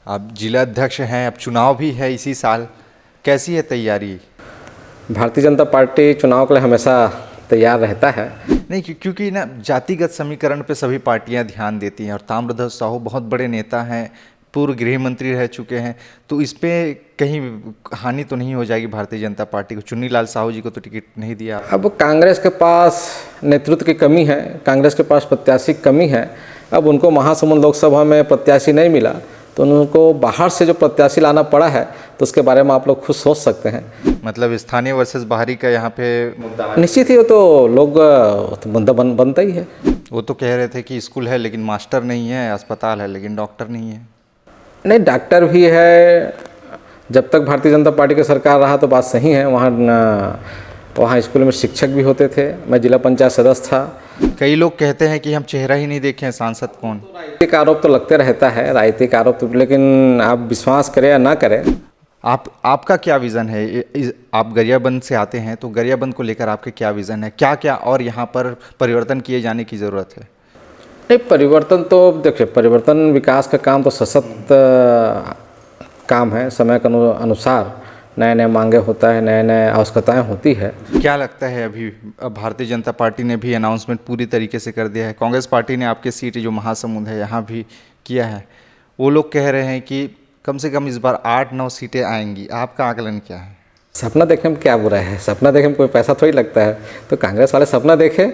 आप जिला अध्यक्ष हैं, अब चुनाव भी है इसी साल, कैसी है तैयारी? भारतीय जनता पार्टी चुनाव के लिए हमेशा तैयार रहता है। नहीं, क्योंकि ना जातिगत समीकरण पे सभी पार्टियां ध्यान देती हैं और ताम्रध्वज साहू बहुत बड़े नेता हैं, पूर्व गृह मंत्री रह चुके हैं, तो इस पे कहीं हानि तो नहीं हो जाएगी भारतीय जनता पार्टी को? चुन्नीलाल साहू जी को तो टिकट नहीं दिया। अब कांग्रेस के पास नेतृत्व की कमी है, कांग्रेस के पास प्रत्याशी की कमी है। अब उनको महासमुंद लोकसभा में प्रत्याशी नहीं मिला तो उनको बाहर से जो प्रत्याशी लाना पड़ा है, तो उसके बारे में आप लोग खुद सोच सकते हैं। मतलब स्थानीय वर्सेस बाहरी का यहाँ पे मुद्दा है। निश्चित ही, वो तो लोग तो मुद्दा बनता ही है। वो तो कह रहे थे कि स्कूल है लेकिन मास्टर नहीं है, अस्पताल है लेकिन डॉक्टर नहीं है। नहीं, डॉक्टर भी है। जब तक भारतीय जनता पार्टी की सरकार रहा तो बात सही है। वहाँ स्कूल में शिक्षक भी होते थे। मैं जिला पंचायत सदस्य था। कई लोग कहते हैं कि हम चेहरा ही नहीं देखे हैं सांसद कौन। राजनीतिक आरोप तो लगते रहता है, राजनीतिक आरोप तो, लेकिन आप विश्वास करें या ना करें। आपका क्या विज़न है? आप गरियाबंद से आते हैं तो गरियाबंद को लेकर आपके क्या विज़न है? क्या क्या और यहाँ पर परिवर्तन किए जाने की ज़रूरत है? नहीं, परिवर्तन तो देखिए, परिवर्तन विकास का काम तो सशक्त काम है। समय के अनुसार नए नए मांगे होता है, नए नए आवश्यकताएं होती है। क्या लगता है अभी भारतीय जनता पार्टी ने भी अनाउंसमेंट पूरी तरीके से कर दिया है, कांग्रेस पार्टी ने आपके सीट जो महासमुंद है यहाँ भी किया है, वो लोग कह रहे हैं कि कम से कम इस बार 8-9 सीटें आएंगी, आपका आकलन क्या है? सपना देखने में क्या बुरा है? सपना देखने में कोई पैसा थोड़ी लगता है, तो कांग्रेस वाले सपना देखें।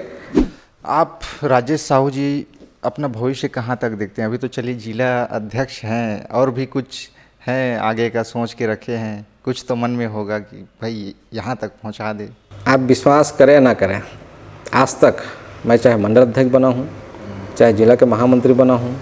आप राजेश साहू जी अपना भविष्य कहाँ तक देखते हैं? अभी तो चलिए जिला अध्यक्ष हैं, और भी कुछ हैं आगे का सोच के रखे हैं? कुछ तो मन में होगा कि भाई यहाँ तक पहुँचा दे। आप विश्वास करें या ना करें, आज तक मैं चाहे मंडल अध्यक्ष बना हूँ, चाहे जिला के महामंत्री बना हूँ,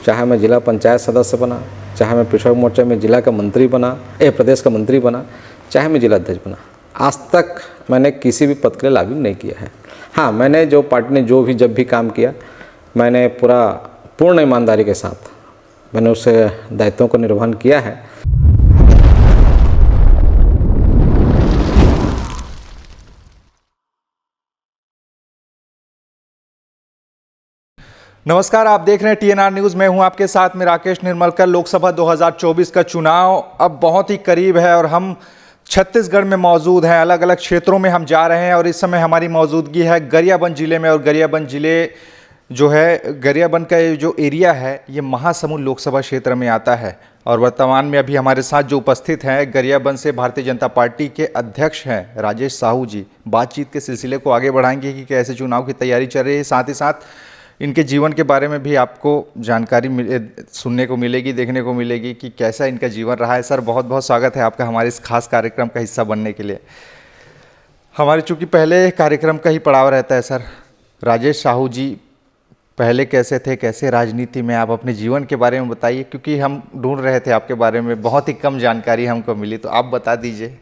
चाहे मैं जिला पंचायत सदस्य बना, चाहे मैं पिछड़ा मोर्चा में जिला का मंत्री बना, प्रदेश का मंत्री बना, चाहे मैं जिला अध्यक्ष बना, आज तक मैंने किसी भी पद के लिए लॉबिंग नहीं किया है। हाँ, मैंने जो पार्टी ने जो भी जब भी काम किया, मैंने पूर्ण ईमानदारी के साथ मैंने उस दायित्वों को निर्वहन किया है। नमस्कार, आप देख रहे हैं TNR न्यूज़। मैं हूं आपके साथ में राकेश निर्मलकर। लोकसभा 2024 का चुनाव अब बहुत ही करीब है और हम छत्तीसगढ़ में मौजूद हैं। अलग अलग क्षेत्रों में हम जा रहे हैं और इस समय हमारी मौजूदगी है गरियाबंद जिले में। और गरियाबंद जिले जो है, गरियाबंद का ये जो एरिया है, ये महासमुंद लोकसभा क्षेत्र में आता है। और वर्तमान में अभी हमारे साथ जो उपस्थित हैं, गरियाबंद से भारतीय जनता पार्टी के अध्यक्ष हैं राजेश साहू जी। बातचीत के सिलसिले को आगे बढ़ाएंगे कि कैसे चुनाव की तैयारी चल रही है, साथ ही साथ इनके जीवन के बारे में भी आपको जानकारी सुनने को मिलेगी, देखने को मिलेगी कि कैसा इनका जीवन रहा है। सर, बहुत बहुत स्वागत है आपका हमारे इस खास कार्यक्रम का हिस्सा बनने के लिए। हमारे चूँकि पहले कार्यक्रम का ही पड़ाव रहता है सर, राजेश साहू जी पहले कैसे थे, कैसे राजनीति में, आप अपने जीवन के बारे में बताइए, क्योंकि हम ढूंढ रहे थे आपके बारे में, बहुत ही कम जानकारी हमको मिली, तो आप बता दीजिए।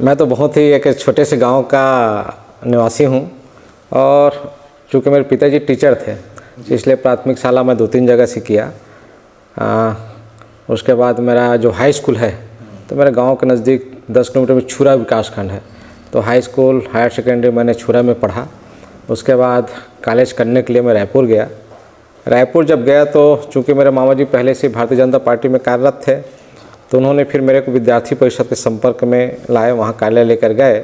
मैं तो बहुत ही एक छोटे से गाँव का निवासी हूँ और चूँकि मेरे पिताजी टीचर थे, इसलिए प्राथमिक शाला मैं 2-3 जगह से किया। उसके बाद मेरा जो हाई स्कूल है, तो मेरे गांव के नज़दीक 10 किलोमीटर में छुरा विकासखंड है, तो हाई स्कूल हायर सेकेंडरी मैंने छुरा में पढ़ा। उसके बाद कॉलेज करने के लिए मैं रायपुर गया। रायपुर जब गया तो चूँकि मेरे मामा जी पहले से भारतीय जनता पार्टी में कार्यरत थे, तो उन्होंने फिर मेरे को विद्यार्थी परिषद के संपर्क में लाए, वहाँ कार्यालय लेकर गए।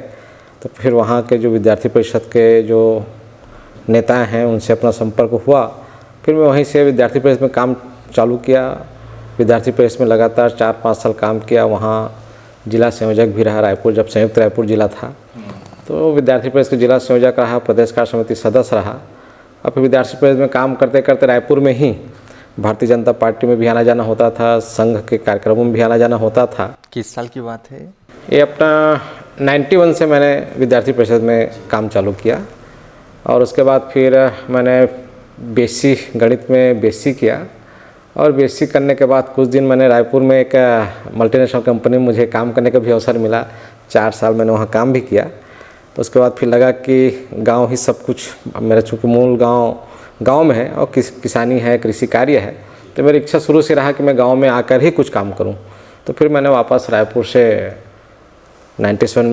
तो फिर वहाँ के जो विद्यार्थी परिषद के जो नेता हैं उनसे अपना संपर्क हुआ। फिर मैं वहीं से विद्यार्थी परिषद में काम चालू किया। विद्यार्थी परिषद में लगातार 4-5 साल काम किया। वहाँ जिला संयोजक भी रहा रायपुर, जब संयुक्त रायपुर जिला था, तो विद्यार्थी परिषद के जिला संयोजक रहा, प्रदेश कार्य समिति सदस्य रहा। अब फिर विद्यार्थी परिषद में काम करते करते रायपुर में ही भारतीय जनता पार्टी में भी आना जाना होता था, संघ के कार्यक्रमों में भी आना जाना होता था। किस साल की बात है ये? अपना 91 से मैंने विद्यार्थी परिषद में काम चालू किया। और उसके बाद फिर मैंने बीएससी गणित में बीएससी किया। और बीएससी करने के बाद कुछ दिन मैंने रायपुर में एक मल्टीनेशनल कंपनी में मुझे काम करने का भी अवसर मिला। 4 साल मैंने वहाँ काम भी किया। तो उसके बाद फिर लगा कि गांव ही सब कुछ, मेरा चूँकि मूल गांव में है और किसानी है, कृषि कार्य है, तो मेरी इच्छा शुरू से रहा कि मैं गाँव में आकर ही कुछ काम करूँ। तो फिर मैंने वापस रायपुर से 98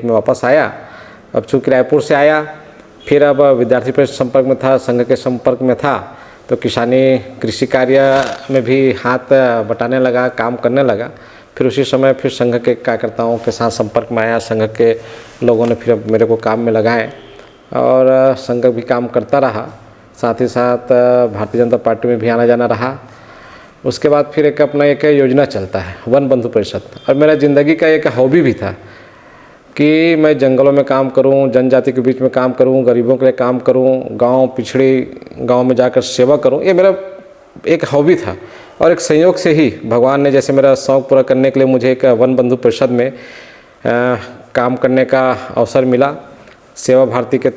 में वापस आया। अब चूँकि रायपुर से आया, फिर अब विद्यार्थी परिषद संपर्क में था, संघ के संपर्क में था, तो किसानी कृषि कार्य में भी हाथ बटाने लगा, काम करने लगा। फिर उसी समय फिर संघ के कार्यकर्ताओं के साथ संपर्क में आया, संघ के लोगों ने फिर मेरे को काम में लगाए और संघ भी काम करता रहा, साथ ही साथ भारतीय जनता पार्टी में भी आना जाना रहा। उसके बाद फिर एक अपना एक योजना चलता है वन बंधु परिषद, और मेरा ज़िंदगी का एक हॉबी भी था कि मैं जंगलों में काम करूं, जनजाति के बीच में काम करूं, गरीबों के लिए काम करूं, गांव पिछड़ी गांव में जाकर सेवा करूं। ये मेरा एक हॉबी था और एक संयोग से ही भगवान ने जैसे मेरा शौक़ पूरा करने के लिए मुझे एक वन बंधु परिषद में काम करने का अवसर मिला। सेवा भारती के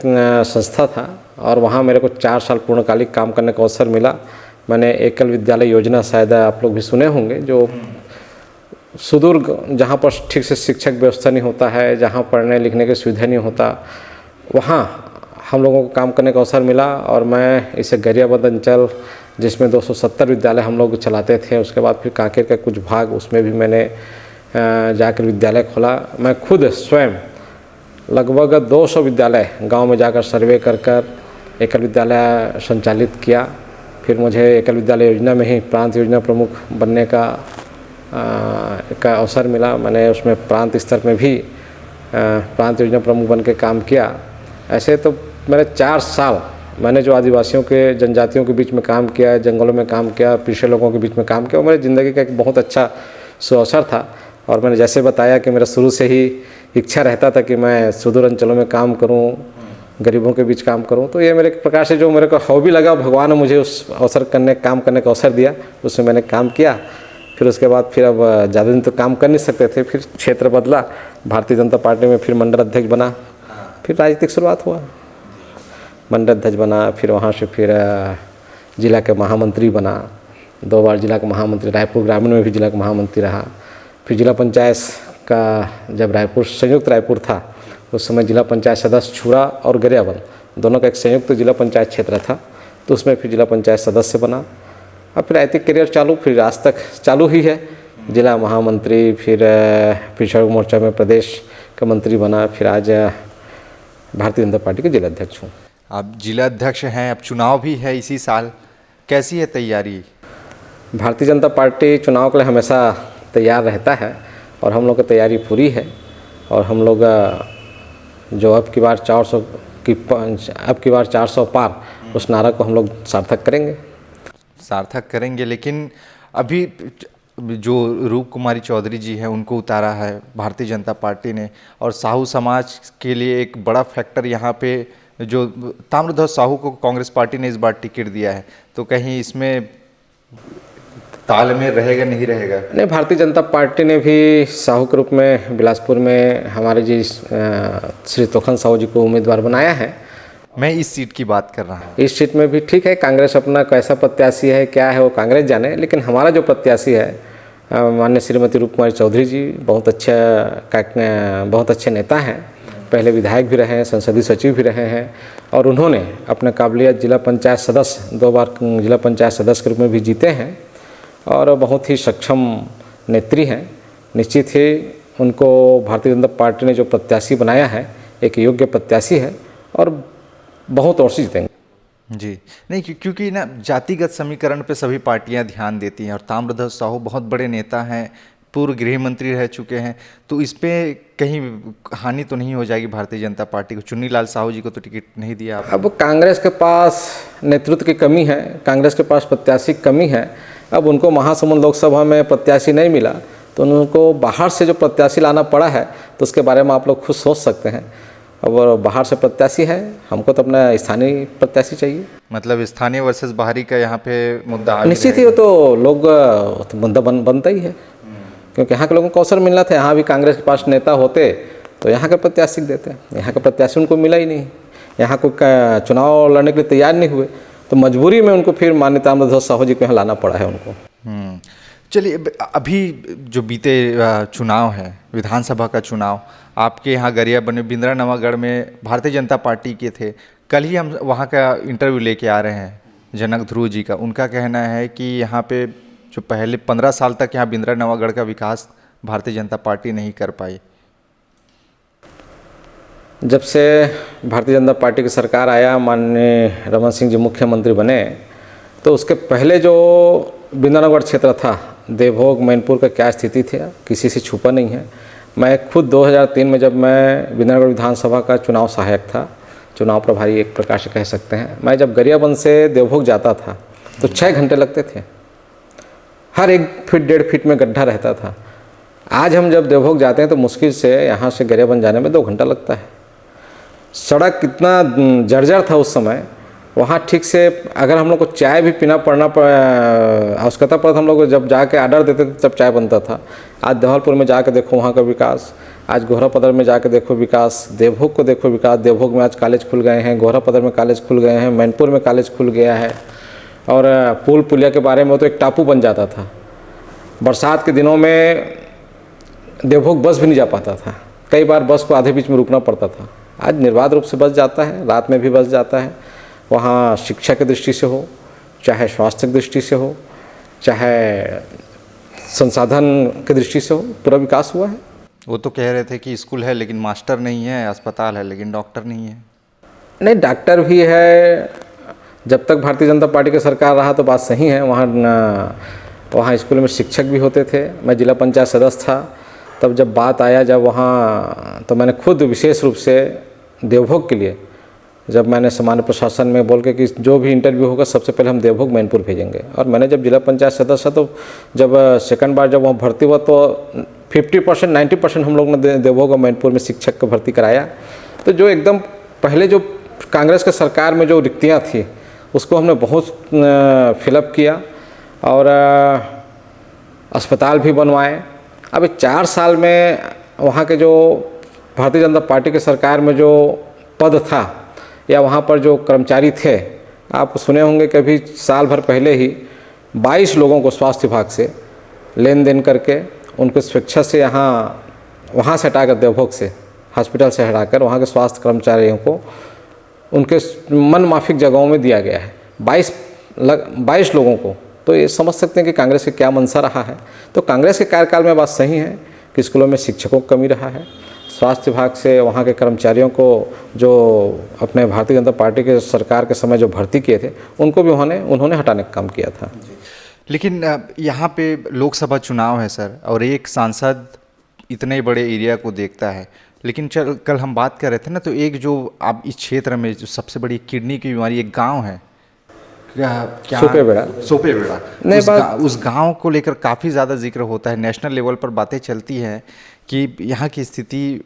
संस्था था और वहाँ मेरे को 4 साल पूर्णकालिक काम करने का अवसर मिला। मैंने एकल विद्यालय योजना, शायद आप लोग भी सुने होंगे, जो सुदूर जहाँ पर ठीक से शिक्षक व्यवस्था नहीं होता है, जहाँ पढ़ने लिखने की सुविधा नहीं होता, वहाँ हम लोगों को काम करने का अवसर मिला। और मैं इसे गरियाबंद अंचल, जिसमें 270 विद्यालय हम लोग चलाते थे, उसके बाद फिर कांकेर का कुछ भाग, उसमें भी मैंने जाकर विद्यालय खोला। मैं खुद स्वयं लगभग 200 विद्यालय गांव में जाकर सर्वे कर एकल विद्यालय संचालित किया। फिर मुझे एकल विद्यालय योजना में ही प्रांत योजना प्रमुख बनने का अवसर मिला। मैंने उसमें प्रांत स्तर में भी प्रांत योजना प्रमुख बन के काम किया। ऐसे तो मेरे 4 साल मैंने जो आदिवासियों के, जनजातियों के बीच में काम किया, जंगलों में काम किया, पिछड़े लोगों के बीच में काम किया, और मेरी ज़िंदगी का एक बहुत अच्छा सुअवसर था। और मैंने जैसे बताया कि मेरा शुरू से ही इच्छा रहता था कि मैं सुदूर अंचलों में काम करूं, गरीबों के बीच काम करूं। तो ये मेरे एक प्रकार से जो मेरे को हॉबी लगा, भगवान ने मुझे उस काम करने का अवसर दिया, उसमें मैंने काम किया। फिर उसके बाद फिर अब ज़्यादा दिन तो काम कर नहीं सकते थे, फिर क्षेत्र बदला, भारतीय जनता पार्टी में फिर मंडल अध्यक्ष बना, फिर राजनीतिक शुरुआत हुआ, मंडल अध्यक्ष बना। फिर वहाँ से फिर जिला के महामंत्री बना, 2 बार जिला का महामंत्री, रायपुर ग्रामीण में भी जिला का महामंत्री रहा। फिर जिला पंचायत का, जब रायपुर संयुक्त रायपुर था, उस समय जिला पंचायत सदस्य छुरा और गरियाबंद दोनों का एक संयुक्त जिला पंचायत क्षेत्र था, तो उसमें फिर जिला पंचायत सदस्य बना। और फिर राजनीतिक करियर चालू, फिर आज तक चालू ही है, जिला महामंत्री, फिर पिछड़ा मोर्चा में प्रदेश का मंत्री बना, फिर आज भारतीय जनता पार्टी के जिला अध्यक्ष हूँ। आप जिला अध्यक्ष हैं, अब चुनाव भी है इसी साल, कैसी है तैयारी? भारतीय जनता पार्टी चुनाव के लिए हमेशा तैयार रहता है और हम लोग की तैयारी पूरी है। और हम लोग जो अब की बार 400 पार, उस नारा को हम लोग सार्थक करेंगे। लेकिन अभी जो रूप कुमारी चौधरी जी हैं, उनको उतारा है भारतीय जनता पार्टी ने, और साहू समाज के लिए एक बड़ा फैक्टर यहाँ पे जो ताम्रध्वज साहू को कांग्रेस पार्टी ने इस बार टिकट दिया है, तो कहीं इसमें तालमेल रहेगा नहीं रहेगा? नहीं, भारतीय जनता पार्टी ने भी साहू के रूप में बिलासपुर में हमारे जी श्री तोखन साहू जी को उम्मीदवार बनाया है। मैं इस सीट की बात कर रहा हूँ। इस सीट में भी ठीक है, कांग्रेस अपना कैसा प्रत्याशी है, क्या है, वो कांग्रेस जाने, लेकिन हमारा जो प्रत्याशी है माननीय श्रीमती रूप कुमारी चौधरी जी बहुत अच्छे नेता हैं, पहले विधायक भी रहे हैं, संसदीय सचिव भी रहे हैं, और उन्होंने अपने काबिलियत जिला पंचायत सदस्य 2 बार जिला पंचायत सदस्य के रूप में भी जीते हैं और बहुत ही सक्षम नेत्री हैं। निश्चित ही उनको भारतीय जनता पार्टी ने जो प्रत्याशी बनाया है एक योग्य प्रत्याशी है और बहुत और जीतेंगे। जी नहीं, क्योंकि ना जातिगत समीकरण पे सभी पार्टियां ध्यान देती हैं, और ताम्रध्वज साहू बहुत बड़े नेता हैं, पूर्व गृह मंत्री रह चुके हैं, तो इस पे कहीं हानि तो नहीं हो जाएगी भारतीय जनता पार्टी को? चुन्नीलाल साहू जी को तो टिकट नहीं दिया आपने। अब कांग्रेस के पास नेतृत्व की कमी है, कांग्रेस के पास प्रत्याशी की कमी है। अब उनको महासमुंद लोकसभा में प्रत्याशी नहीं मिला तो उनको बाहर से जो प्रत्याशी लाना पड़ा है, तो उसके बारे में आप लोग खुद सोच सकते हैं। अब बाहर से प्रत्याशी है, हमको तो अपना स्थानीय प्रत्याशी चाहिए। मतलब स्थानीय वर्सेस बाहरी का यहाँ पे मुद्दा निश्चित ही वो तो लोग तो मुद्दा बनता ही है, क्योंकि यहाँ के लोगों को अवसर मिलना था। यहाँ भी कांग्रेस के पास नेता होते तो यहाँ के प्रत्याशी देते, यहाँ का प्रत्याशी उनको मिला ही नहीं, यहाँ को चुनाव लड़ने के लिए तैयार नहीं हुए, तो मजबूरी में उनको फिर माननीय ताम्रध्वज साहू जी को यहाँ लाना पड़ा है उनको। चलिए, अभी जो बीते चुनाव है, विधानसभा का चुनाव, आपके यहाँ गरियाबंद में, बिंद्रा नवागढ़ में भारतीय जनता पार्टी के थे। कल ही हम वहाँ का इंटरव्यू लेके आ रहे हैं जनक ध्रुव जी का। उनका कहना है कि यहाँ पे जो पहले 15 साल तक यहाँ बिंद्रा नवागढ़ का विकास भारतीय जनता पार्टी नहीं कर पाई। जब से भारतीय जनता पार्टी की सरकार आया, माननीय रमन सिंह जी मुख्यमंत्री बने, तो उसके पहले जो बिंदानगढ़ क्षेत्र था, देवभोग मैनपुर का क्या स्थिति थी किसी से छुपा नहीं है। मैं खुद 2003 में जब मैं बिंदानगढ़ विधानसभा का चुनाव सहायक था, चुनाव प्रभारी एक प्रकार से कह सकते हैं, मैं जब गरियाबंद से देवभोग जाता था तो 6 घंटे लगते थे। हर 1 फीट 1.5 फीट में गड्ढा रहता था। आज हम जब देवभोग जाते हैं तो मुश्किल से यहाँ से गरियाबंद जाने में 2 घंटा लगता है। सड़क कितना जर्जर था उस समय, वहाँ ठीक से अगर हम लोग को चाय भी पीना पड़ना आवश्यकता पड़ा, हम लोग जब जाके ऑर्डर देते थे तब चाय बनता था। आज धवलपुर में जाके देखो वहाँ का विकास, आज गोहरापदर में जाके देखो विकास, देवभोग को देखो विकास। देवभोग में आज कॉलेज खुल गए हैं, गोहरापदर में कॉलेज खुल गए हैं, मैनपुर में कॉलेज खुल गया है। और पुल पुलिया के बारे में तो एक टापू बन जाता था। बरसात के दिनों में देवभोग बस भी नहीं जा पाता था, कई बार बस को आधे बीच में रुकना पड़ता था। आज निर्बाध रूप से बस जाता है, रात में भी बस जाता है। वहाँ शिक्षा की दृष्टि से हो, चाहे स्वास्थ्य की दृष्टि से हो, चाहे संसाधन की दृष्टि से हो, पूरा विकास हुआ है। वो तो कह रहे थे कि स्कूल है लेकिन मास्टर नहीं है, अस्पताल है लेकिन डॉक्टर नहीं है। नहीं, डॉक्टर भी है। जब तक भारतीय जनता पार्टी की सरकार रहा तो बात सही है। वहाँ स्कूल में शिक्षक भी होते थे। मैं जिला पंचायत सदस्य था, तब जब बात आया जब वहाँ, तो मैंने खुद विशेष रूप से देवभोग के लिए, जब मैंने सामान्य प्रशासन में बोल के कि जो भी इंटरव्यू होगा सबसे पहले हम देवभोग मैनपुर भेजेंगे। और मैंने जब जिला पंचायत सदस्य तो जब सेकंड बार जब वहाँ भर्ती हुआ तो 50% 90% हम लोग ने देवभोग और मैनपुर में शिक्षक को भर्ती कराया। तो जो एकदम पहले जो कांग्रेस के सरकार में जो रिक्तियाँ थी उसको हमने बहुत फिलअप किया और अस्पताल भी बनवाए। अभी 4 साल में वहाँ के जो भारतीय जनता पार्टी के सरकार में जो पद था या वहाँ पर जो कर्मचारी थे, आप सुने होंगे कि अभी साल भर पहले ही 22 लोगों को स्वास्थ्य विभाग से लेन देन करके उनको स्वेच्छा से वहाँ से हटाकर, देवभोग से हॉस्पिटल से हटाकर वहाँ के स्वास्थ्य कर्मचारियों को उनके मन माफिक जगहों में दिया गया है। 22 लोगों को। तो ये समझ सकते हैं कि कांग्रेस का क्या मंशा रहा है। तो कांग्रेस के कार्यकाल में बात सही है कि स्कूलों में शिक्षकों की कमी रहा है। स्वास्थ्य विभाग से वहाँ के कर्मचारियों को जो अपने भारतीय जनता पार्टी के सरकार के समय जो भर्ती किए थे उनको भी उन्होंने हटाने का काम किया था। लेकिन यहाँ पे लोकसभा चुनाव है सर, और एक सांसद इतने बड़े एरिया को देखता है। लेकिन कल हम बात कर रहे थे ना, तो एक जो आप इस क्षेत्र में जो सबसे बड़ी किडनी की बीमारी एक गांव है, क्या सोपेबेड़ा नहीं, उस गांव को लेकर काफ़ी ज़्यादा जिक्र होता है, नेशनल लेवल पर बातें चलती हैं कि यहाँ की स्थिति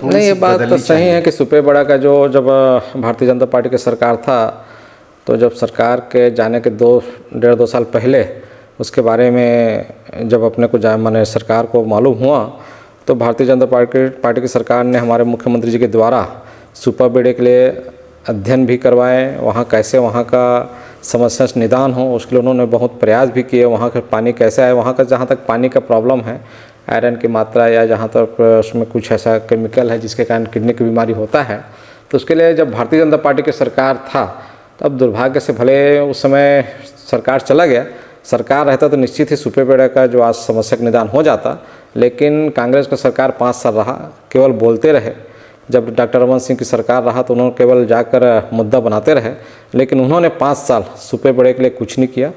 नहीं। ये बात तो सही है कि सुपेबेड़ा का जो जब भारतीय जनता पार्टी की सरकार था तो जब सरकार के जाने के 1.5-2 साल पहले उसके बारे में जब अपने को माने सरकार को मालूम हुआ तो भारतीय जनता पार्टी की सरकार ने हमारे मुख्यमंत्री जी के द्वारा सुपेबेड़े के लिए अध्ययन भी करवाए, वहाँ कैसे वहाँ का समस्या से निदान हो उसके लिए उन्होंने बहुत प्रयास भी किए। वहाँ का पानी कैसे आए, वहाँ का जहाँ तक पानी का प्रॉब्लम है, आयरन की मात्रा या जहाँ तक उसमें कुछ ऐसा केमिकल है जिसके कारण किडनी की बीमारी होता है, तो उसके लिए जब भारतीय जनता पार्टी की सरकार था तब दुर्भाग्य से भले उस समय सरकार चला गया, सरकार रहता तो निश्चित ही सुपेबेड़ा का जो आज समस्या का निदान हो जाता। लेकिन कांग्रेस का सरकार 5 साल रहा, केवल बोलते रहे। जब डॉक्टर रमन सिंह की सरकार रहा तो उन्होंने केवल जाकर मुद्दा बनाते रहे, लेकिन उन्होंने 5 साल सुपेबेड़े के लिए कुछ नहीं किया।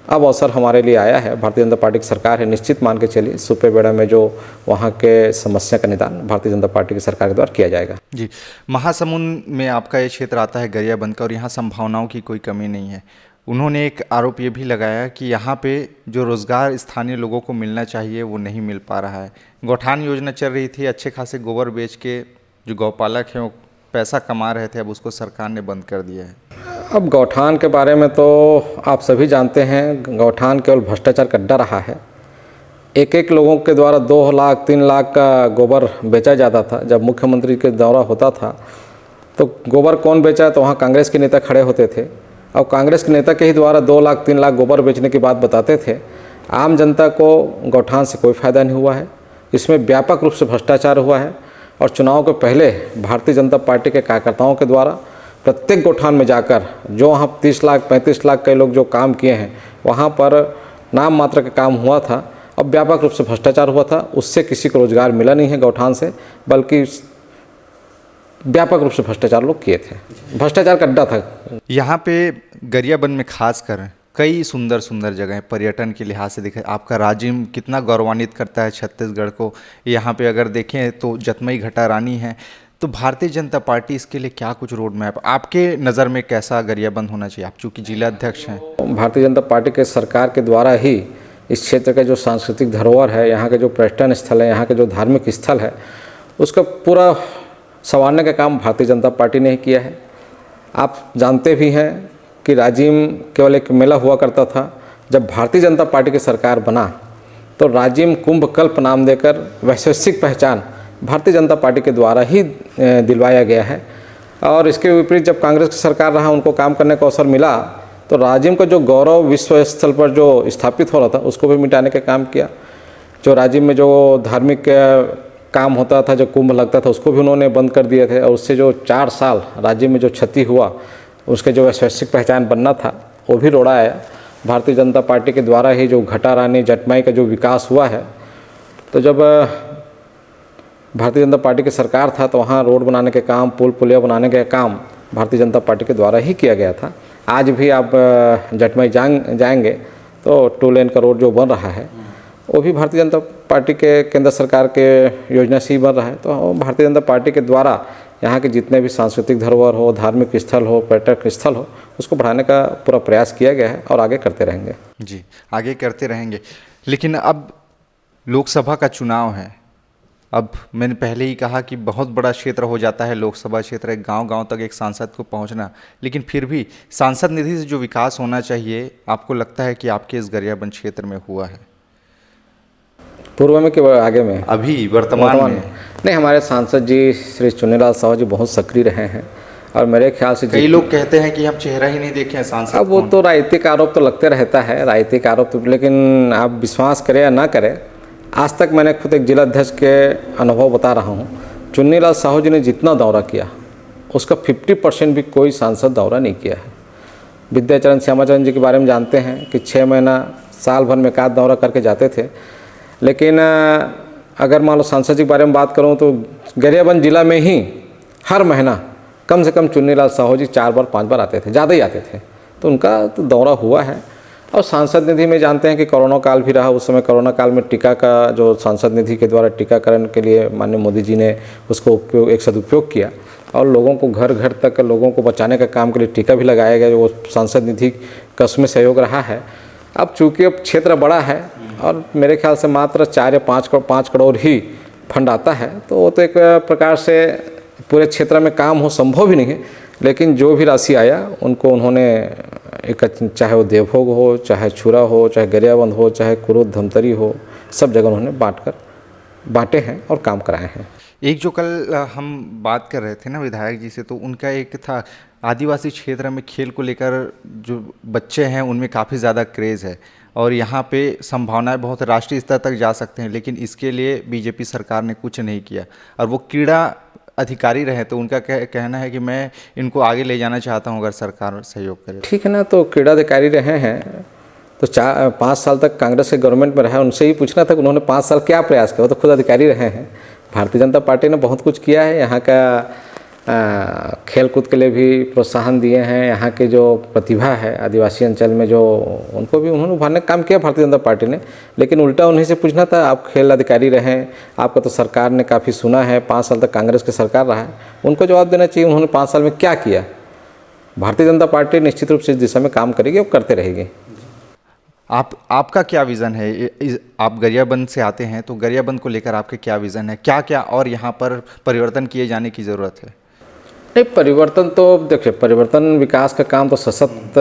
अब अवसर हमारे लिए आया है, भारतीय जनता पार्टी की सरकार है, निश्चित मान के चलिए सुपेबेड़ा में जो वहाँ के समस्या का निदान भारतीय जनता पार्टी की सरकार के द्वारा किया जाएगा। जी, महासमुंद में आपका ये क्षेत्र आता है गरियाबंद का, और यहाँ संभावनाओं की कोई कमी नहीं है। उन्होंने एक आरोप ये भी लगाया कि यहाँ पे जो रोज़गार स्थानीय लोगों को मिलना चाहिए वो नहीं मिल पा रहा है। गौठान योजना चल रही थी, अच्छे खासे गोबर बेच के जो गौपालक हैं वो पैसा कमा रहे थे, अब उसको सरकार ने बंद कर दिया है। अब गौठान के बारे में तो आप सभी जानते हैं, गौठान केवल भ्रष्टाचार का अड्डा रहा है। एक लोगों के द्वारा 2 लाख 3 लाख का गोबर बेचा जाता था। जब मुख्यमंत्री के दौरा होता था तो गोबर कौन बेचा, तो वहाँ कांग्रेस के नेता खड़े होते थे और कांग्रेस के नेता के ही द्वारा 2 लाख 3 लाख गोबर बेचने की बात बताते थे। आम जनता को गौठान से कोई फ़ायदा नहीं हुआ है, इसमें व्यापक रूप से भ्रष्टाचार हुआ है। और चुनाव के पहले भारतीय जनता पार्टी के कार्यकर्ताओं के द्वारा प्रत्येक गौठान में जाकर जो वहाँ 30 लाख 35 लाख के लोग जो काम किए हैं वहाँ पर नाम मात्र का काम हुआ था। अब व्यापक रूप से भ्रष्टाचार हुआ था, उससे किसी को रोज़गार मिला नहीं है गौठान से, बल्कि व्यापक रूप से भ्रष्टाचार लोग किए थे। भ्रष्टाचार का अड्डा था यहाँ पे गरियाबंद में खासकर कई सुंदर सुंदर जगह हैं पर्यटन के लिहाज से देखें। आपका राजिम कितना गौरवान्वित करता है छत्तीसगढ़ को। यहाँ पे अगर देखें तो जतमई घटा रानी है। तो भारतीय जनता पार्टी इसके लिए क्या कुछ रोड मैप आपके नज़र में कैसा गरियाबंद होना चाहिए? आप चूँकि जिला अध्यक्ष हैं। भारतीय जनता पार्टी के सरकार के द्वारा ही इस क्षेत्र का जो सांस्कृतिक धरोहर है, यहाँ के जो पर्यटन स्थल है, यहाँ के जो धार्मिक स्थल है, उसका पूरा संवारने का काम भारतीय जनता पार्टी ने ही किया है। आप जानते भी हैं कि राजिम केवल एक मेला हुआ करता था। जब भारतीय जनता पार्टी की सरकार बना तो राजिम कुंभ कल्प नाम देकर वैश्विक पहचान भारतीय जनता पार्टी के द्वारा ही दिलवाया गया है। और इसके विपरीत जब कांग्रेस की सरकार रहा, उनको काम करने का अवसर मिला तो राजिम का जो गौरव विश्व स्थल पर जो स्थापित हो रहा था उसको भी मिटाने का काम किया। जो राजिम में जो धार्मिक काम होता था, जो कुंभ लगता था, उसको भी उन्होंने बंद कर दिए थे। और उससे जो 4 साल राज्य में जो क्षति हुआ, उसके जो वैश्विक पहचान बनना था वो भी रोड़ा आया। भारतीय जनता पार्टी के द्वारा ही जो घटा रानी जटमई का जो विकास हुआ है, तो जब भारतीय जनता पार्टी की सरकार था तो वहाँ रोड बनाने के काम, पुल पुलिया बनाने के काम भारतीय जनता पार्टी के द्वारा ही किया गया था। आज भी आप जटमई जाएंगे तो 2 लेन का रोड जो बन रहा है वो भी भारतीय जनता पार्टी के केंद्र सरकार के योजना से ही बन रहा है। तो भारतीय जनता पार्टी के द्वारा यहाँ के जितने भी सांस्कृतिक धरोहर हो, धार्मिक स्थल हो, पर्यटक स्थल हो, उसको बढ़ाने का पूरा प्रयास किया गया है और आगे करते रहेंगे। जी, आगे करते रहेंगे। लेकिन अब लोकसभा का चुनाव है। अब मैंने पहले ही कहा कि बहुत बड़ा क्षेत्र हो जाता है लोकसभा क्षेत्र, एक गांव-गांव तक एक सांसद को पहुंचना। लेकिन फिर भी सांसद निधि से जो विकास होना चाहिए, आपको लगता है कि आपके इस गरियाबंद क्षेत्र में हुआ है? पूर्व में कि आगे में? अभी वर्तमान में? नहीं, हमारे सांसद जी श्री चुन्नीलाल साहू जी बहुत सक्रिय रहे हैं और मेरे ख्याल से कई लोग कहते हैं कि हम चेहरा ही नहीं देखे हैं सांसद। अब वो तो राजनीतिक आरोप तो लगते रहता है, राजनीतिक आरोप तो, लेकिन आप विश्वास करें या ना करें, आज तक मैंने खुद एक जिला अध्यक्ष के अनुभव बता रहा हूँ, चुन्नीलाल साहू जी ने जितना दौरा किया उसका 50% भी कोई सांसद दौरा नहीं किया है। विद्याचरण श्यामाचरण जी के बारे में जानते हैं कि 6 महीना साल भर में एकाध दौरा करके जाते थे। लेकिन अगर मान लो सांसद जी के बारे में बात करूं तो गरियाबंद जिला में ही हर महीना कम से कम चुन्नीलाल साहू जी 4 बार 5 बार आते थे, ज़्यादा ही आते थे। तो उनका तो दौरा हुआ है। और सांसद निधि में जानते हैं कि कोरोना काल भी रहा, उस समय कोरोना काल में टीका का जो सांसद निधि के द्वारा टीकाकरण के लिए माननीय मोदी जी ने उसको एक सदुपयोग किया और लोगों को घर घर तक लोगों को बचाने का काम के लिए टीका भी लगाया गया, जो वो सांसद निधि का उसमें सहयोग रहा है। अब चूँकि अब क्षेत्र बड़ा है और मेरे ख्याल से मात्र 4 या 5 करोड़ ही फंड आता है, तो वो तो एक प्रकार से पूरे क्षेत्र में काम हो संभव ही नहीं है। लेकिन जो भी राशि आया उनको उन्होंने एक, चाहे वो देवभोग हो, चाहे छुरा हो, चाहे गरियाबंद हो, चाहे कुरुद धमतरी हो, सब जगह उन्होंने बांटे हैं और काम कराए हैं। एक जो कल हम बात कर रहे थे ना विधायक जी से, तो उनका एक था आदिवासी क्षेत्र में खेल को लेकर जो बच्चे हैं उनमें काफ़ी ज़्यादा क्रेज़ है और यहाँ पे संभावनाएं बहुत राष्ट्रीय स्तर तक जा सकते हैं। लेकिन इसके लिए बीजेपी सरकार ने कुछ नहीं किया और वो क्रीड़ा अधिकारी रहे, तो उनका कहना है कि मैं इनको आगे ले जाना चाहता हूं अगर सरकार सहयोग करे। ठीक है ना, तो क्रीड़ा अधिकारी रहे हैं तो 5 साल तक कांग्रेस के गवर्नमेंट में रहा, उनसे ही पूछना था कि उन्होंने 5 साल क्या प्रयास किया। वो तो खुद अधिकारी रहे हैं। भारतीय जनता पार्टी ने बहुत कुछ किया है, यहाँ का खेल कूद के लिए भी प्रोत्साहन दिए हैं। यहाँ के जो प्रतिभा है आदिवासी अंचल में, जो उनको भी उन्होंने उभारने का काम किया भारतीय जनता पार्टी ने। लेकिन उल्टा उन्हीं से पूछना था, आप खेल अधिकारी रहे, आपका तो सरकार ने काफ़ी सुना है, 5 साल तक कांग्रेस की सरकार रहा है, उनको जवाब देना चाहिए उन्होंने 5 साल में क्या किया। भारतीय जनता पार्टी निश्चित रूप से इस दिशा में काम करेगी और करते रहेगी। आपका क्या विज़न है? आप गरियाबंद से आते हैं तो गरियाबंद को लेकर आपके क्या विज़न है? क्या क्या और यहाँ पर परिवर्तन किए जाने की ज़रूरत है? नहीं, परिवर्तन तो देखिए, परिवर्तन विकास का काम तो सशक्त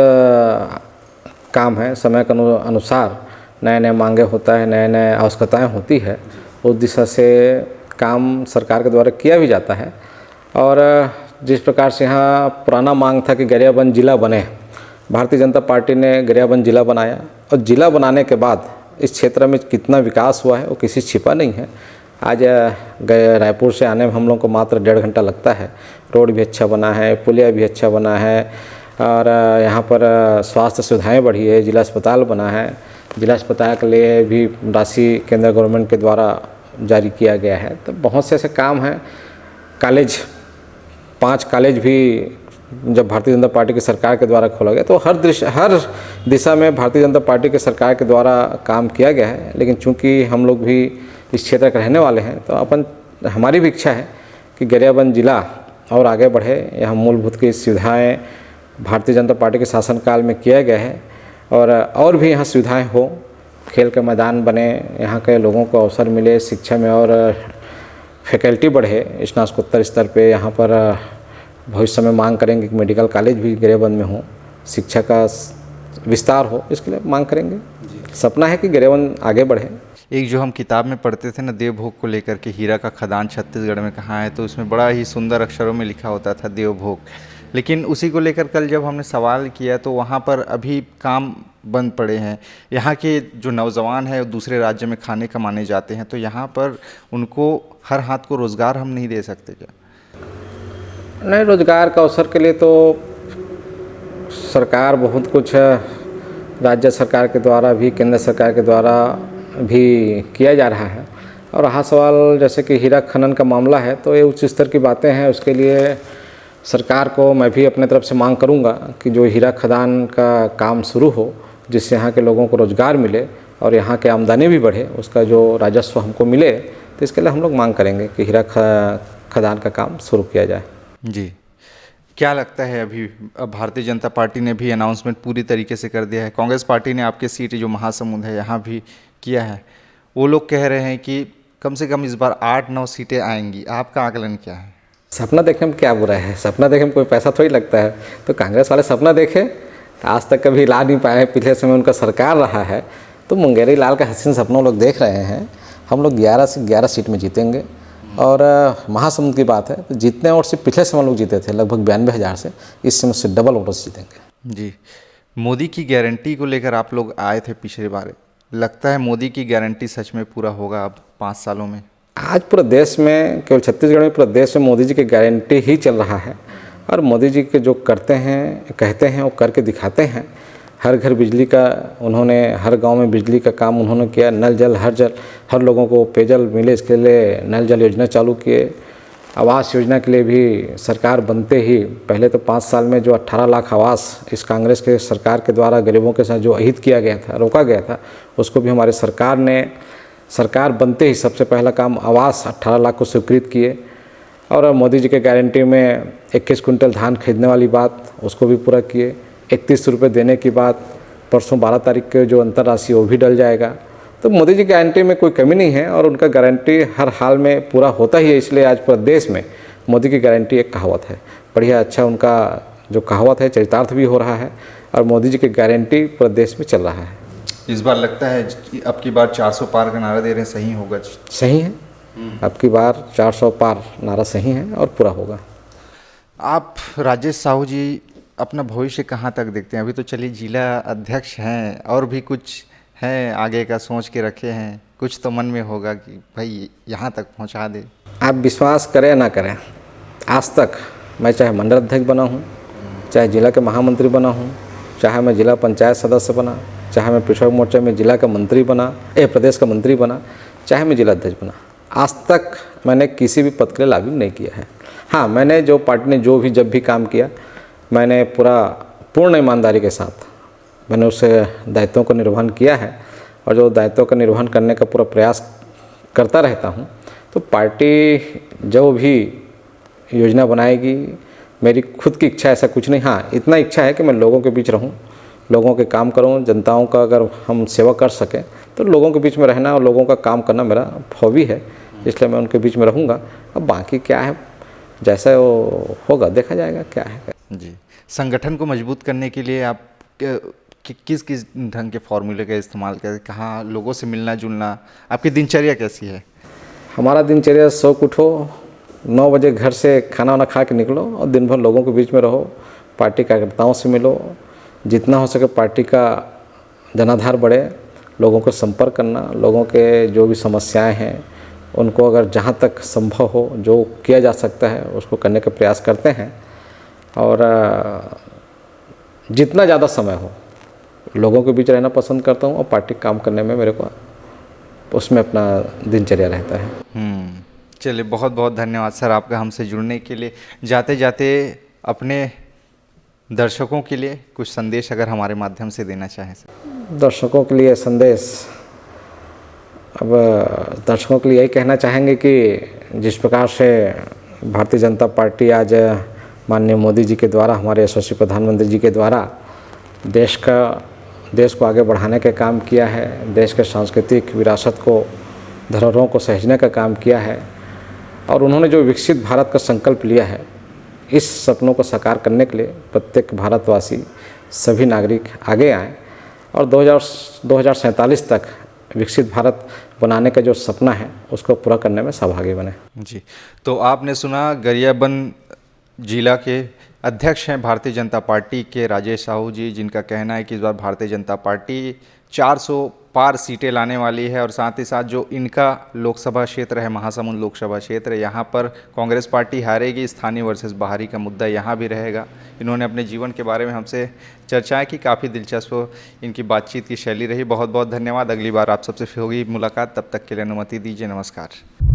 काम है। समय के अनुसार नए नए मांगे होता है, नए नए आवश्यकताएं होती है, उस दिशा से काम सरकार के द्वारा किया भी जाता है। और जिस प्रकार से यहाँ पुराना मांग था कि गरियाबंद जिला बने, भारतीय जनता पार्टी ने गरियाबंद जिला बनाया और जिला बनाने के बाद इस क्षेत्र में कितना विकास हुआ है वो किसी छिपा नहीं है। आज रायपुर से आने में हम लोग को मात्र 1.5 घंटा लगता है। रोड भी अच्छा बना है, पुलिया भी अच्छा बना है और यहाँ पर स्वास्थ्य सुविधाएं बढ़ी है, जिला अस्पताल बना है। जिला अस्पताल के लिए भी राशि केंद्र गवर्नमेंट के द्वारा जारी किया गया है। तो बहुत से ऐसे काम हैं। कॉलेज 5 कॉलेज भी जब भारतीय जनता पार्टी की सरकार के द्वारा खोला गया, तो हर दिशा में भारतीय जनता पार्टी की सरकार के द्वारा काम किया गया है। लेकिन चूंकि हम लोग भी इस क्षेत्र के रहने वाले हैं, तो हमारी भी इच्छा है कि गरियाबंद जिला और आगे बढ़े। यहाँ मूलभूत की सुविधाएँ भारतीय जनता पार्टी के शासनकाल में किया गया है, और भी यहाँ सुविधाएँ हो, खेल के मैदान बने, यहाँ के लोगों को अवसर मिले, शिक्षा में और फैकल्टी बढ़े स्नातकोत्तर स्तर पे। यहाँ पर भविष्य में मांग करेंगे कि मेडिकल कॉलेज भी गरियाबंद में हो, शिक्षा का विस्तार हो, इसके लिए मांग करेंगे। सपना है कि गरियाबंद आगे बढ़े। एक जो हम किताब में पढ़ते थे ना, देवभोग को लेकर के, हीरा का खदान छत्तीसगढ़ में कहाँ है, तो उसमें बड़ा ही सुंदर अक्षरों में लिखा होता था देवभोग। लेकिन उसी को लेकर कल जब हमने सवाल किया तो वहाँ पर अभी काम बंद पड़े हैं। यहाँ के जो नौजवान हैं दूसरे राज्य में खाने कमाने जाते हैं, तो यहाँ पर उनको हर हाथ को रोज़गार हम नहीं दे सकते क्या? नहीं, रोजगार का अवसर के लिए तो सरकार बहुत कुछ राज्य सरकार के द्वारा भी, केंद्र सरकार के द्वारा भी किया जा रहा है। और रहा सवाल जैसे कि हीरा खनन का मामला है, तो ये उच्च स्तर की बातें हैं। उसके लिए सरकार को मैं भी अपने तरफ से मांग करूंगा कि जो हीरा खदान का काम शुरू हो, जिससे यहाँ के लोगों को रोज़गार मिले और यहाँ के आमदनी भी बढ़े, उसका जो राजस्व हमको मिले, तो इसके लिए हम लोग मांग करेंगे कि हीरा खदान का काम शुरू किया जाए। जी, क्या लगता है अभी अब भारतीय जनता पार्टी ने भी अनाउंसमेंट पूरी तरीके से कर दिया है, कांग्रेस पार्टी ने आपके सीट जो महासमुंद है यहाँ भी किया है, वो लोग कह रहे हैं कि कम से कम इस बार 8-9 सीटें आएंगी, आपका आकलन क्या है? सपना देखने में क्या बुरा है? सपना देखने में कोई पैसा थोड़ी लगता है। तो कांग्रेस वाले सपना देखे, आज तक कभी ला नहीं पाए, पिछले समय उनका सरकार रहा है, तो मुंगेरी लाल का हसीन सपना लोग देख रहे हैं। हम लोग 11 से 11 सीट में जीतेंगे। और महासमुंद की बात है तो जीतने और सिर्फ पिछले समय लोग जीते थे लगभग 92,000 से, इस समय से डबल वोटों से जीतेंगे। जी, मोदी की गारंटी को लेकर आप लोग आए थे पिछले बार, लगता है मोदी की गारंटी सच में पूरा होगा अब 5 सालों में? आज पूरे देश में, केवल छत्तीसगढ़ में, पूरे देश में मोदी जी की गारंटी ही चल रहा है। और मोदी जी के जो करते हैं, कहते हैं, वो करके दिखाते हैं। हर घर बिजली का उन्होंने, हर गांव में बिजली का काम उन्होंने किया। नल जल हर लोगों को पेयजल मिले, इसके लिए नल जल योजना चालू किए। आवास योजना के लिए भी सरकार बनते ही पहले तो 5 साल में जो 18 लाख आवास इस कांग्रेस के सरकार के द्वारा गरीबों के साथ जो अहित किया गया था, रोका गया था, उसको भी हमारी सरकार ने, सरकार बनते ही सबसे पहला काम आवास 18 लाख को स्वीकृत किए। और मोदी जी के गारंटी में 21 कुंटल धान खरीदने वाली बात, उसको भी पूरा किए। 31 रुपये देने की बात, परसों 12 तारीख के जो अंतर्राष्ट्रीय वो भी डल जाएगा। तो मोदी जी की गारंटी में कोई कमी नहीं है और उनका गारंटी हर हाल में पूरा होता ही है। इसलिए आज पूरे देश में मोदी की गारंटी एक कहावत है, बढ़िया अच्छा उनका जो कहावत है चरितार्थ भी हो रहा है और मोदी जी की गारंटी पूरे देश में चल रहा है। इस बार लगता है कि अब की बार 400 पार का नारा दे रहे हैं, सही होगा? सही है, अब की बार 400 पार नारा सही है और पूरा होगा। आप राजेश साहू जी अपना भविष्य कहाँ तक देखते हैं? अभी तो चलिए जिला अध्यक्ष हैं, और भी कुछ हैं आगे का सोच के रखे हैं? कुछ तो मन में होगा कि भाई यहाँ तक पहुँचा दे। आप विश्वास करें या ना करें, आज तक मैं चाहे मंडल अध्यक्ष बना हूँ, चाहे जिला के महामंत्री बना हूँ, चाहे मैं जिला पंचायत सदस्य बना, चाहे मैं पिछड़ा मोर्चा में जिला का मंत्री बना, प्रदेश का मंत्री बना, चाहे मैं जिला अध्यक्ष बना, आज तक मैंने किसी भी पद के लिए लॉबिंग नहीं किया है। हाँ, मैंने जो पार्टी ने जो भी जब भी काम किया, मैंने पूर्ण ईमानदारी के साथ मैंने उस दायित्वों का निर्वहन किया है और जो दायित्वों का निर्वहन करने का पूरा प्रयास करता रहता हूँ। तो पार्टी जो भी योजना बनाएगी, मेरी खुद की इच्छा ऐसा कुछ नहीं, हाँ इतना इच्छा है कि मैं लोगों के बीच रहूं, लोगों के काम करूं, जनताओं का अगर हम सेवा कर सकें तो लोगों के बीच में रहना और लोगों का काम करना मेरा हॉबी है, इसलिए मैं उनके बीच में रहूंगा। अब बाकी क्या है, जैसा वो होगा देखा जाएगा क्या है। जी, संगठन को मजबूत करने के लिए आप किस किस ढंग के फॉर्मूले का इस्तेमाल करें? कहाँ लोगों से मिलना जुलना, आपकी दिनचर्या कैसी है? हमारा दिनचर्या 100 उठो, 9 बजे घर से खाना वाना खा के निकलो और दिन भर लोगों के बीच में रहो, पार्टी कार्यकर्ताओं से मिलो, जितना हो सके पार्टी का जनाधार बढ़े, लोगों को संपर्क करना, लोगों के जो भी समस्याएं हैं उनको अगर जहां तक संभव हो जो किया जा सकता है उसको करने का प्रयास करते हैं। और जितना ज़्यादा समय हो लोगों के बीच रहना पसंद करता हूं और पार्टी काम करने में मेरे को उसमें अपना दिनचर्या रहता है। चलिए, बहुत बहुत धन्यवाद सर आपका हमसे जुड़ने के लिए। जाते जाते अपने दर्शकों के लिए कुछ संदेश अगर हमारे माध्यम से देना चाहें सर। दर्शकों के लिए संदेश, अब दर्शकों के लिए यही कहना चाहेंगे कि जिस प्रकार से भारतीय जनता पार्टी आज माननीय मोदी जी के द्वारा, हमारे यशस्वी प्रधानमंत्री जी के द्वारा देश को आगे बढ़ाने का काम किया है, देश के सांस्कृतिक विरासत को, धरोहरों को सहेजने का काम किया है, और उन्होंने जो विकसित भारत का संकल्प लिया है, इस सपनों को साकार करने के लिए प्रत्येक भारतवासी, सभी नागरिक आगे आएँ और 2047 तक विकसित भारत बनाने का जो सपना है उसको पूरा करने में सहभागी बने। जी, तो आपने सुना गरियाबंद जिला के अध्यक्ष हैं भारतीय जनता पार्टी के राजेश साहू जी, जिनका कहना है कि इस बार भारतीय जनता पार्टी 400 पार सीटें लाने वाली है और साथ ही साथ जो इनका लोकसभा क्षेत्र है, महासमुंद लोकसभा क्षेत्र, यहाँ पर कांग्रेस पार्टी हारेगी। स्थानीय वर्सेस बाहरी का मुद्दा यहाँ भी रहेगा। इन्होंने अपने जीवन के बारे में हमसे चर्चाएं की, काफ़ी दिलचस्प इनकी बातचीत की शैली रही। बहुत बहुत धन्यवाद। अगली बार आप सबसे होगी मुलाकात, तब तक के लिए अनुमति दीजिए। नमस्कार।